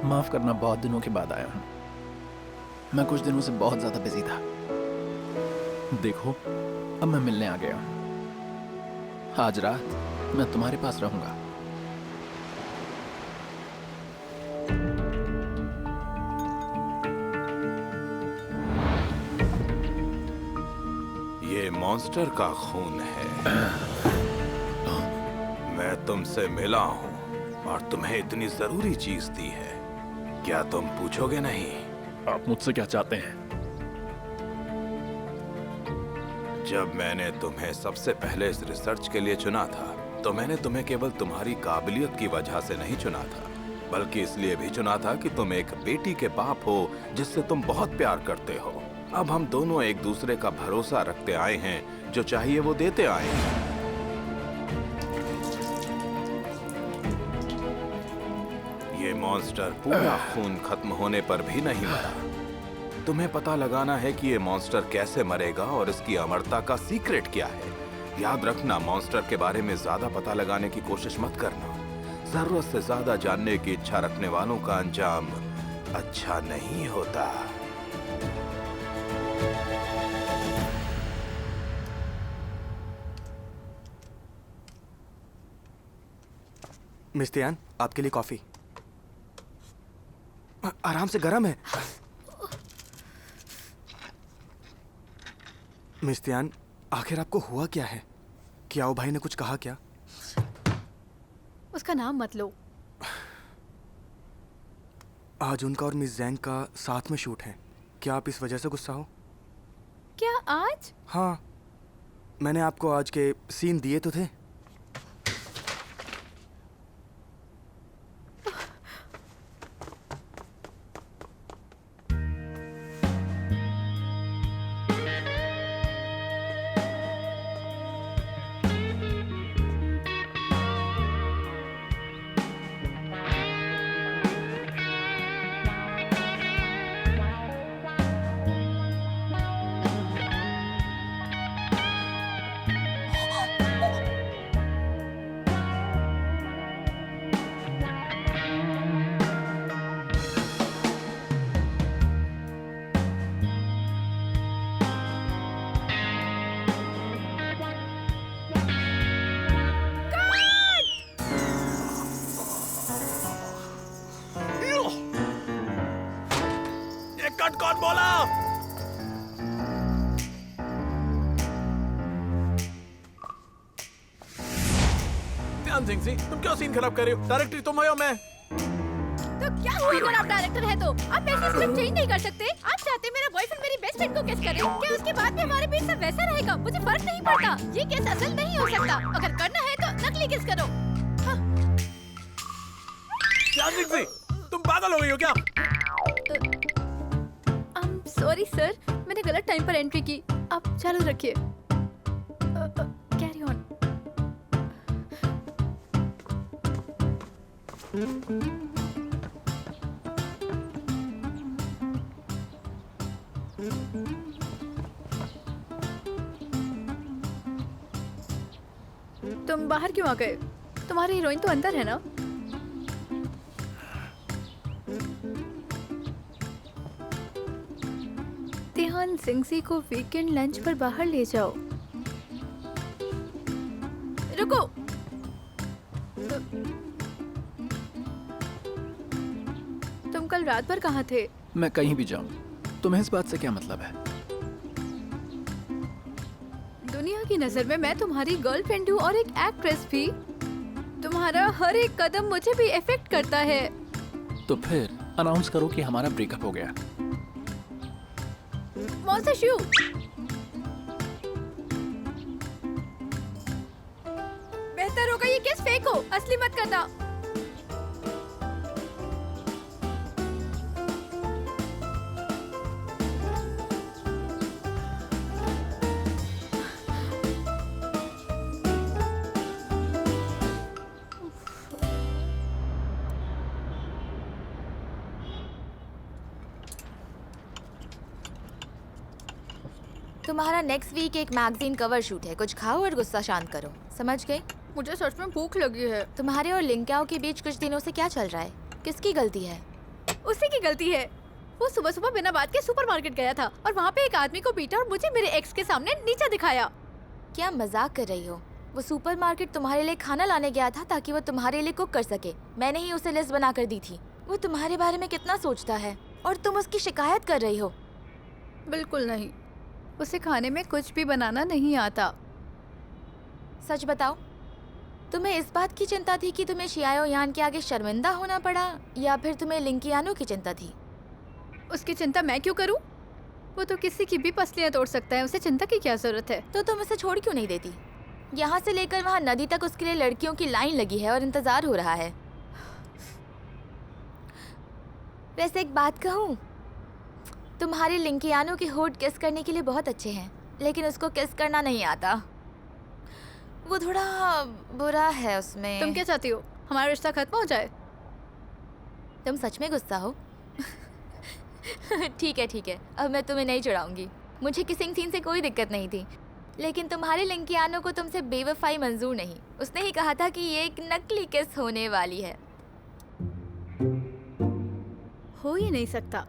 माफ करना, बहुत दिनों के बाद आया हूँ। मैं कुछ दिनों से बहुत ज्यादा बिजी था। देखो, अब मैं मिलने आ गया हूँ। आज रात मैं तुम्हारे पास रहूंगा। ये मॉन्स्टर का खून है। मैं तुमसे मिला हूँ और तुम्हें इतनी जरूरी चीज दी है, क्या तुम पूछोगे नहीं? आप मुझसे क्या चाहते हैं? जब मैंने तुम्हें सबसे पहले इस रिसर्च के लिए चुना था, तो मैंने तुम्हें केवल तुम्हारी काबिलियत की वजह से नहीं चुना था, बल्कि इसलिए भी चुना था कि तुम एक बेटी के बाप हो जिससे तुम बहुत प्यार करते हो। अब हम दोनों एक दूसरे का भरोसा रखते आए हैं, जो चाहिए वो देते आए हैं। ये मॉन्स्टर पूरा खून खत्म होने पर भी नहीं मरा। तुम्हें पता लगाना है कि ये मॉन्स्टर कैसे मरेगा और इसकी अमरता का सीक्रेट क्या है। याद रखना, मॉन्स्टर के बारे में ज्यादा पता लगाने की कोशिश मत करना। जरूरत से ज्यादा जानने की इच्छा रखने वालों का अंजाम अच्छा नहीं होता। मिस्टर यान, आपके लिए कॉफी। आराम से, गरम है। मिस्टर यान, आखिर आपको हुआ क्या है? कियाओ भाई ने कुछ कहा क्या? उसका नाम मत लो। आज उनका और मिस जैंग का साथ में शूट है। क्या आप इस वजह से गुस्सा हो? क्या आज? हाँ, मैंने आपको आज के सीन दिए तो थे। कट कौन बोला? ध्यान सिंह जी, तुम क्यों सीन खराब कर रहे हो? डायरेक्टर तुम हो या मैं? तो क्या हुआ अगर आप डायरेक्टर है तो? आप ऐसे स्क्रिप्ट चेंज नहीं कर सकते? आप चाहते मेरा बॉयफ्रेंड मेरी बेस्ट फ्रेंड को किस करे? क्या उसके बाद भी हमारे बीच सब वैसा रहेगा? मुझे फर्क नहीं पड़ता। ये केस असल नहीं हो सकता। अगर करना है तो नकली किस करो। ध्यान सिंह जी, तुम पागल हो गई हो क्या? सॉरी सर, मैंने गलत टाइम पर एंट्री की। आप चालू रखिए। Carry on. तुम बाहर क्यों आ गए? तुम्हारी हीरोइन तो अंदर है ना? तिहान सिंगसी को वीकेंड लंच पर बाहर ले जाओ। रुको। तुम कल रात भर कहाँ थे? मैं कहीं भी जाऊं, तुम्हें इस बात से क्या मतलब है? दुनिया की नजर में मैं तुम्हारी गर्लफ्रेंड हूँ और एक एक्ट्रेस भी। तुम्हारा हर एक कदम मुझे भी इफेक्ट करता है। तो फिर अनाउंस करो कि हमारा ब्रेकअप हो गया। मॉन्स्टर शू। बेहतर होगा ये केस फेक हो, असली मत करना। तुम्हारा नेक्स्ट वीक एक मैगजीन कवर शूट है। कुछ खाओ और गुस्सा शांत करो, समझ गए? मुझे सच में भूख लगी है। तुम्हारे और लिंक्याओ के बीच कुछ दिनों से क्या चल रहा है? किसकी गलती है? उसी की गलती है। वो सुबह सुबह बिना बात के सुपरमार्केट गया था और वहाँ पे एक आदमी को पीटा और मुझे मेरे एक्स के सामने नीचा दिखाया। क्या मजाक कर रही हो? वो सुपरमार्केट तुम्हारे लिए खाना लाने गया था ताकि वो तुम्हारे लिए कुक कर सके। मैंने ही उसे लिस्ट बना कर दी थी। वो तुम्हारे बारे में कितना सोचता है और तुम उसकी शिकायत कर रही हो। बिल्कुल नहीं, उसे खाने में कुछ भी बनाना नहीं आता। सच बताओ, तुम्हें इस बात की चिंता थी कि तुम्हें शियाओ यान के आगे शर्मिंदा होना पड़ा, या फिर तुम्हें लिंकियानो की चिंता थी? उसकी चिंता मैं क्यों करूं? वो तो किसी की भी पसलियां तोड़ सकता है, उसे चिंता की क्या जरूरत है? तो तुम उसे छोड़ क्यों नहीं देती? यहाँ से लेकर वहाँ नदी तक उसके लिए लड़कियों की लाइन लगी है और इंतजार हो रहा है। वैसे एक बात कहूँ, तुम्हारे लिंकियानो के होठ किस करने के लिए बहुत अच्छे हैं, लेकिन उसको किस करना नहीं आता। वो थोड़ा बुरा है उसमें। तुम क्या चाहती हो, हमारा रिश्ता खत्म हो जाए? तुम सच में गुस्सा हो? ठीक है, अब मैं तुम्हें नहीं चढ़ाऊंगी। मुझे किसिंग सीन से कोई दिक्कत नहीं थी, लेकिन तुम्हारे लिंकियानो को तुमसे बेवफाई मंजूर नहीं। उसने ही कहा था कि ये एक नकली किस होने वाली है। हो ही नहीं सकता।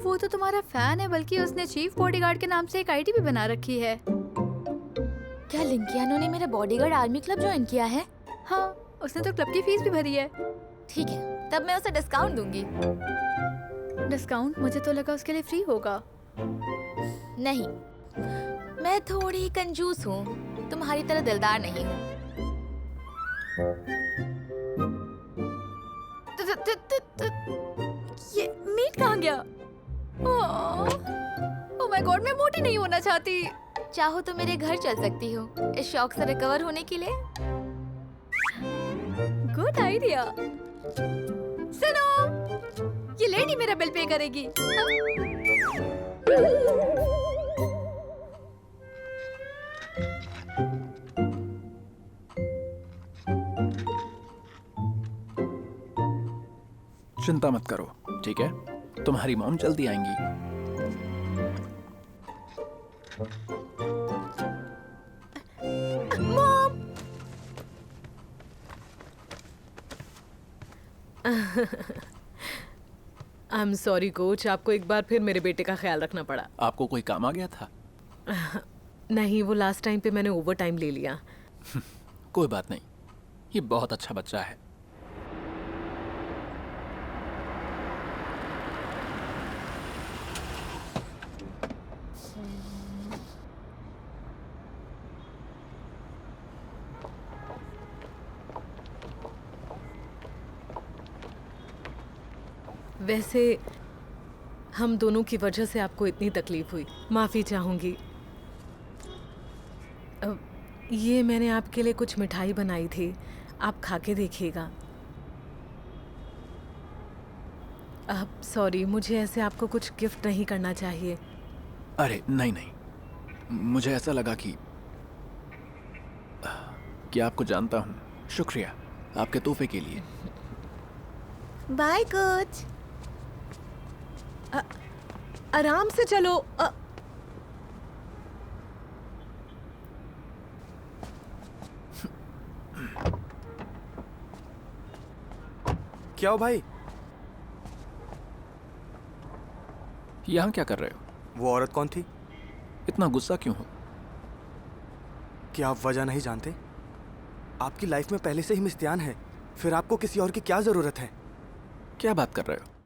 वो तो तुम्हारा फैन है, बल्कि उसने चीफ बॉडीगार्ड के नाम से एक आईडी भी बना रखी है। क्या लिंकियानो ने मेरा बॉडीगार्ड आर्मी क्लब ज्वाइन किया है? हाँ, उसने तो क्लब की फीस भी भरी है। ठीक है, तब मैं उसे डिस्काउंट दूंगी। डिस्काउंट? मुझे तो लगा उसके लिए फ्री होगा। नहीं, मैं थोड़ी कंजूस हूँ, तुम्हारी तरह दिलदार नहीं हूँ। ये मीट कहाँ गया? ओह माय गॉड, मैं मोटी नहीं होना चाहती। चाहो तो मेरे घर चल सकती हो इस शौक से रिकवर होने के लिए। Good idea. सुनो, ये लेडी मेरा बिल पे करेगी। चिंता मत करो, ठीक है? तुम्हारी मॉम जल्दी आएंगी। आई एम सॉरी कोच, आपको एक बार फिर मेरे बेटे का ख्याल रखना पड़ा। आपको कोई काम आ गया था? नहीं, वो लास्ट टाइम पे मैंने ओवर टाइम ले लिया। कोई बात नहीं, ये बहुत अच्छा बच्चा है। वैसे हम दोनों की वजह से आपको इतनी तकलीफ हुई, माफ़ी चाहूँगी। ये मैंने आपके लिए कुछ मिठाई बनाई थी, आप खा के देखिएगा। अब सॉरी, मुझे ऐसे आपको कुछ गिफ्ट नहीं करना चाहिए। अरे नहीं नहीं, मुझे ऐसा लगा कि आपको जानता हूँ। शुक्रिया आपके तोहफे के लिए। Bye coach. आराम से चलो। क्या हो भाई? यहाँ क्या कर रहे हो? वो औरत कौन थी? इतना गुस्सा क्यों हो? क्या आप वजह नहीं जानते? आपकी लाइफ में पहले से ही मिस्तियान है, फिर आपको किसी और की क्या जरूरत है? क्या बात कर रहे हो?